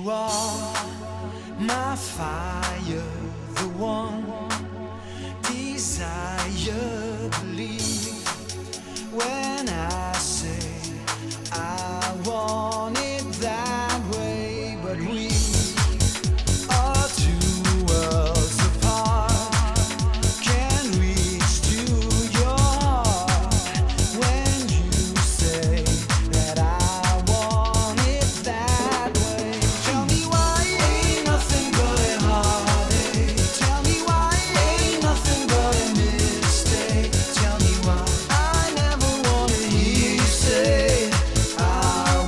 You are my fire, the one desire, believe when I say I want it that way, but we are two worlds apart. Can reach to your heart when you say that I want it that way. Tell me why ain't nothing but a heartache. Tell me why ain't nothing but a mistake. Tell me why I never wanna hear you say I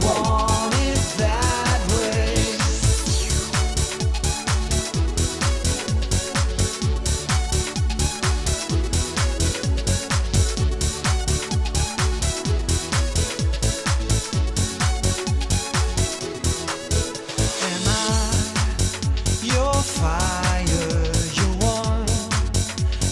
want it that way. Am I your fire, your one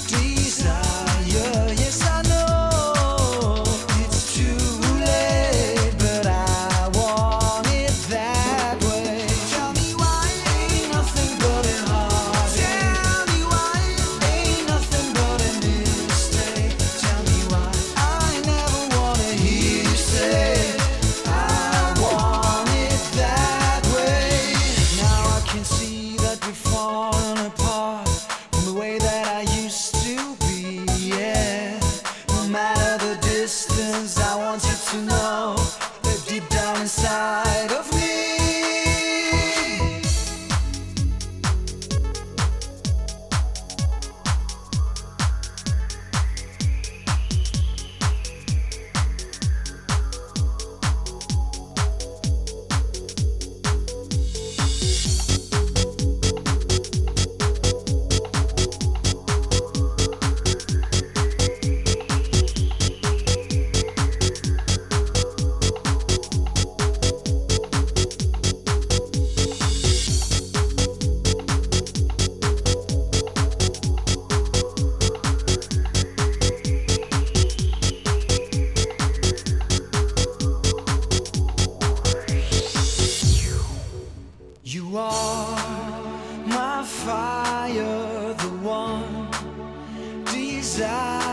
desire? Yes, I know it's too late, but I want it that way. Tell me why ain't nothing but a heartache. Tell me why ain't nothing but a mistake. Tell me why I never wanna hear you say I want it that way. Now I can see that we've fallen apart from the way that I used to be, yeah. No matter the distance, I want you to know that deep down inside of me, you are my fire, the one desire.